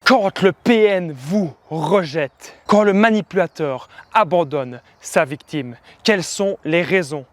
Quand le PN vous rejette, quand le manipulateur abandonne sa victime, quelles sont les raisons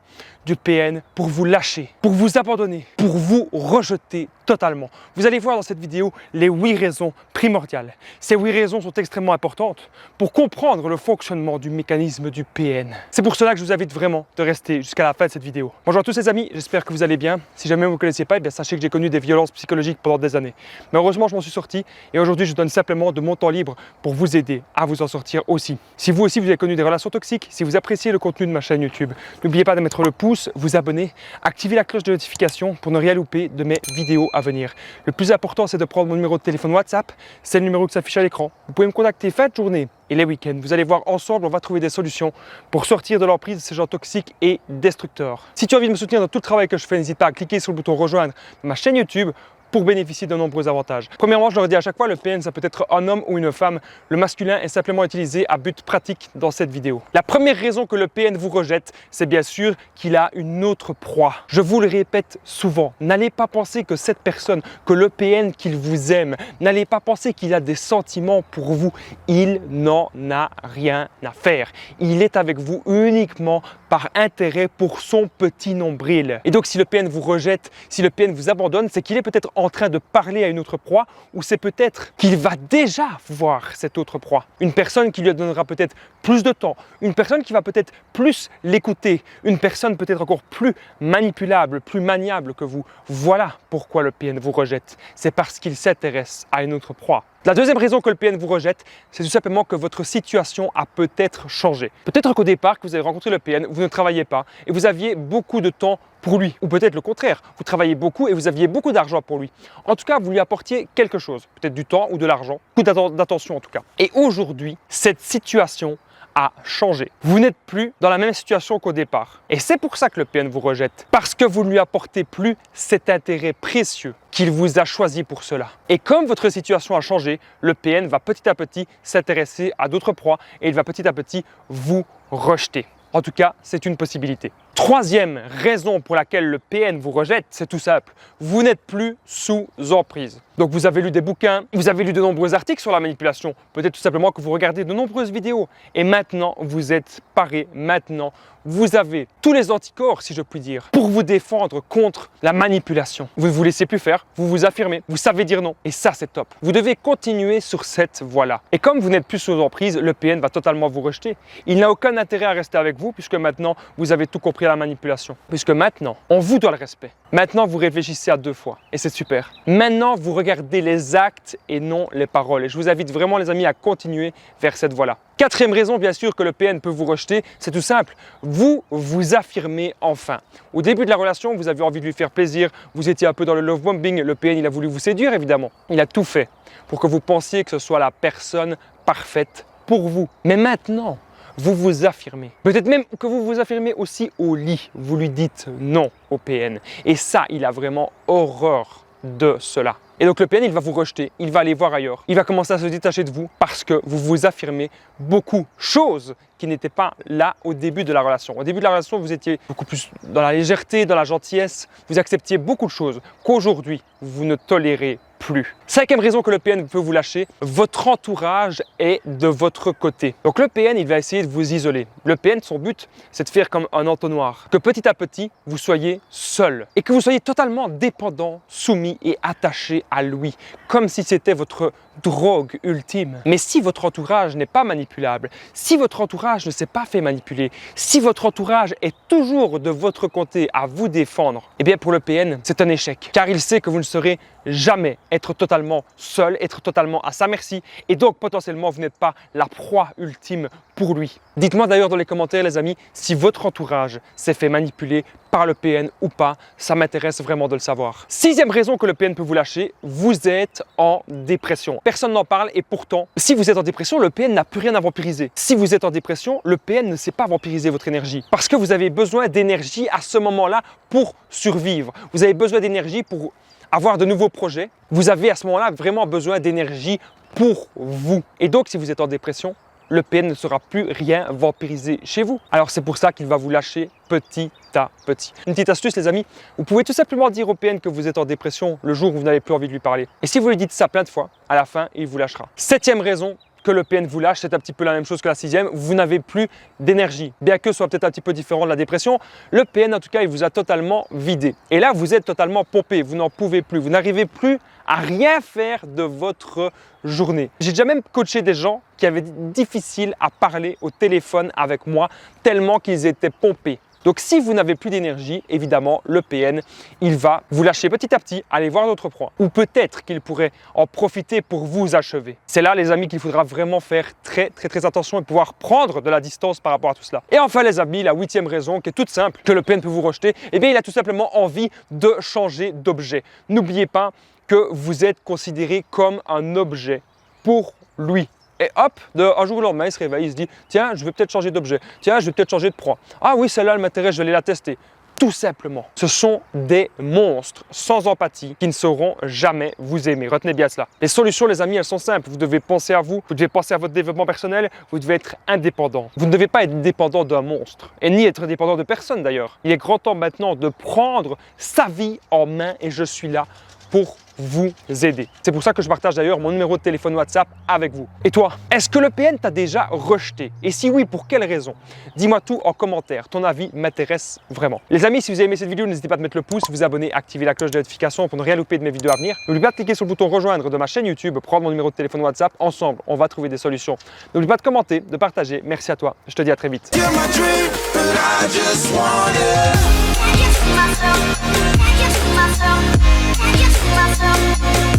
du PN pour vous lâcher, pour vous abandonner, pour vous rejeter totalement? Vous allez voir dans cette vidéo les 8 raisons primordiales. Ces 8 raisons sont extrêmement importantes pour comprendre le fonctionnement du mécanisme du PN. C'est pour cela que je vous invite vraiment de rester jusqu'à la fin de cette vidéo. Bonjour à tous les amis, j'espère que vous allez bien. Si jamais vous ne me connaissez pas, sachez que j'ai connu des violences psychologiques pendant des années. Mais heureusement, je m'en suis sorti et aujourd'hui, je donne simplement de mon temps libre pour vous aider à vous en sortir aussi. Si vous aussi, vous avez connu des relations toxiques, si vous appréciez le contenu de ma chaîne YouTube, n'oubliez pas de mettre le pouce, vous abonner, activer la cloche de notification pour ne rien louper de mes vidéos à venir. Le plus important, c'est de prendre mon numéro de téléphone WhatsApp, c'est le numéro qui s'affiche à l'écran. Vous pouvez me contacter fin de journée et les week-ends. Vous allez voir ensemble, on va trouver des solutions pour sortir de l'emprise de ces gens toxiques et destructeurs. Si tu as envie de me soutenir dans tout le travail que je fais, n'hésite pas à cliquer sur le bouton rejoindre ma chaîne YouTube pour bénéficier de nombreux avantages. Premièrement, je leur dis à chaque fois, le PN, ça peut être un homme ou une femme. Le masculin est simplement utilisé à but pratique dans cette vidéo. La première raison que le PN vous rejette, c'est bien sûr qu'il a une autre proie. Je vous le répète souvent, n'allez pas penser que cette personne, que le PN qu'il vous aime, n'allez pas penser qu'il a des sentiments pour vous. Il n'en a rien à faire. Il est avec vous uniquement par intérêt pour son petit nombril. Et donc si le PN vous rejette, si le PN vous abandonne, c'est qu'il est peut-être en train de parler à une autre proie, ou c'est peut-être qu'il va déjà voir cette autre proie. Une personne qui lui donnera peut-être plus de temps, une personne qui va peut-être plus l'écouter, une personne peut-être encore plus manipulable, plus maniable que vous. Voilà pourquoi le PN vous rejette. C'est parce qu'il s'intéresse à une autre proie. La deuxième raison que le PN vous rejette, c'est tout simplement que votre situation a peut-être changé. Peut-être qu'au départ, que vous avez rencontré le PN, vous ne travailliez pas et vous aviez beaucoup de temps pour lui. Ou peut-être le contraire, vous travaillez beaucoup et vous aviez beaucoup d'argent pour lui. En tout cas, vous lui apportiez quelque chose, peut-être du temps ou de l'argent, beaucoup d'attention en tout cas. Et aujourd'hui, cette situation a changé. Vous n'êtes plus dans la même situation qu'au départ. Et c'est pour ça que le PN vous rejette. Parce que vous ne lui apportez plus cet intérêt précieux qu'il vous a choisi pour cela. Et comme votre situation a changé, le PN va petit à petit s'intéresser à d'autres proies et il va petit à petit vous rejeter. En tout cas, c'est une possibilité. Troisième raison pour laquelle le PN vous rejette, c'est tout simple. Vous n'êtes plus sous emprise. Donc vous avez lu des bouquins, vous avez lu de nombreux articles sur la manipulation, peut-être tout simplement que vous regardez de nombreuses vidéos. Et maintenant, vous êtes paré, maintenant, vous avez tous les anticorps, si je puis dire, pour vous défendre contre la manipulation. Vous ne vous laissez plus faire, vous vous affirmez, vous savez dire non. Et ça, c'est top. Vous devez continuer sur cette voie-là. Et comme vous n'êtes plus sous emprise, le PN va totalement vous rejeter. Il n'a aucun intérêt à rester avec vous, puisque maintenant, vous avez tout compris à la manipulation. Puisque maintenant, on vous doit le respect. Maintenant, vous réfléchissez à 2 fois. Et c'est super. Maintenant, vous regardez les actes et non les paroles. Et je vous invite vraiment, les amis, à continuer vers cette voie-là. Quatrième raison, bien sûr, que le PN peut vous rejeter, c'est tout simple. Vous vous affirmez enfin. Au début de la relation, vous avez envie de lui faire plaisir, vous étiez un peu dans le love bombing, le PN, il a voulu vous séduire, évidemment. Il a tout fait pour que vous pensiez que ce soit la personne parfaite pour vous. Mais maintenant, vous vous affirmez. Peut-être même que vous vous affirmez aussi au lit. Vous lui dites non au PN. Et ça, il a vraiment horreur de cela. Et donc le PN, il va vous rejeter, il va aller voir ailleurs. Il va commencer à se détacher de vous parce que vous vous affirmez beaucoup, choses qui n'étaient pas là au début de la relation. Au début de la relation, vous étiez beaucoup plus dans la légèreté, dans la gentillesse, vous acceptiez beaucoup de choses qu'aujourd'hui, vous ne tolérez plus. Cinquième raison que le PN peut vous lâcher, votre entourage est de votre côté. Donc le PN, il va essayer de vous isoler. Le PN, son but, c'est de faire comme un entonnoir. Que petit à petit, vous soyez seul et que vous soyez totalement dépendant, soumis et attaché à lui, comme si c'était votre drogue ultime. Mais si votre entourage n'est pas manipulable, si votre entourage ne s'est pas fait manipuler, si votre entourage est toujours de votre côté à vous défendre, eh bien pour le PN, c'est un échec. Car il sait que vous ne serez jamais être totalement seul, être totalement à sa merci et donc potentiellement vous n'êtes pas la proie ultime pour lui. Dites-moi d'ailleurs dans les commentaires les amis, si votre entourage s'est fait manipuler par le PN ou pas, ça m'intéresse vraiment de le savoir. Sixième raison que le PN peut vous lâcher, vous êtes en dépression. Personne n'en parle et pourtant, si vous êtes en dépression, le PN n'a plus rien à vampiriser. Si vous êtes en dépression, le PN ne sait pas vampiriser votre énergie parce que vous avez besoin d'énergie à ce moment-là pour survivre. Vous avez besoin d'énergie pour avoir de nouveaux projets. Vous avez à ce moment-là vraiment besoin d'énergie pour vous. Et donc, si vous êtes en dépression, le PN ne sera plus rien vampirisé chez vous. Alors c'est pour ça qu'il va vous lâcher petit à petit. Une petite astuce les amis, vous pouvez tout simplement dire au PN que vous êtes en dépression le jour où vous n'avez plus envie de lui parler. Et si vous lui dites ça plein de fois, à la fin, il vous lâchera. 7e raison que le PN vous lâche, c'est un petit peu la même chose que la 6e, vous n'avez plus d'énergie. Bien que ce soit peut-être un petit peu différent de la dépression, le PN en tout cas, il vous a totalement vidé. Et là, vous êtes totalement pompé, vous n'en pouvez plus, vous n'arrivez plus à rien faire de votre journée. J'ai déjà même coaché des gens qui avaient difficile à parler au téléphone avec moi, tellement qu'ils étaient pompés. Donc si vous n'avez plus d'énergie, évidemment, le PN, il va vous lâcher petit à petit, aller voir d'autres proies. Ou peut-être qu'il pourrait en profiter pour vous achever. C'est là, les amis, qu'il faudra vraiment faire très attention et pouvoir prendre de la distance par rapport à tout cela. Et enfin, les amis, la 8e raison, qui est toute simple, que le PN peut vous rejeter, eh bien, il a tout simplement envie de changer d'objet. N'oubliez pas que vous êtes considéré comme un objet pour lui. Et hop, un jour au lendemain, il se réveille, il se dit « Tiens, je vais peut-être changer d'objet. Tiens, je vais peut-être changer de proie. Ah oui, celle-là, elle m'intéresse, je vais aller la tester. » Tout simplement, ce sont des monstres sans empathie qui ne sauront jamais vous aimer. Retenez bien cela. Les solutions, les amis, elles sont simples. Vous devez penser à vous, vous devez penser à votre développement personnel, vous devez être indépendant. Vous ne devez pas être dépendant d'un monstre et ni être dépendant de personne d'ailleurs. Il est grand temps maintenant de prendre sa vie en main et je suis là pour vous aider. C'est pour ça que je partage d'ailleurs mon numéro de téléphone WhatsApp avec vous. Et toi, est-ce que le PN t'a déjà rejeté? Et si oui, pour quelle raison? Dis-moi tout en commentaire. Ton avis m'intéresse vraiment. Les amis, si vous avez aimé cette vidéo, n'hésitez pas à mettre le pouce, vous abonner, activer la cloche de notification pour ne rien louper de mes vidéos à venir. N'oubliez pas de cliquer sur le bouton rejoindre de ma chaîne YouTube, prendre mon numéro de téléphone WhatsApp. Ensemble, on va trouver des solutions. N'oublie pas de commenter, de partager. Merci à toi. Je te dis à très vite. Myself.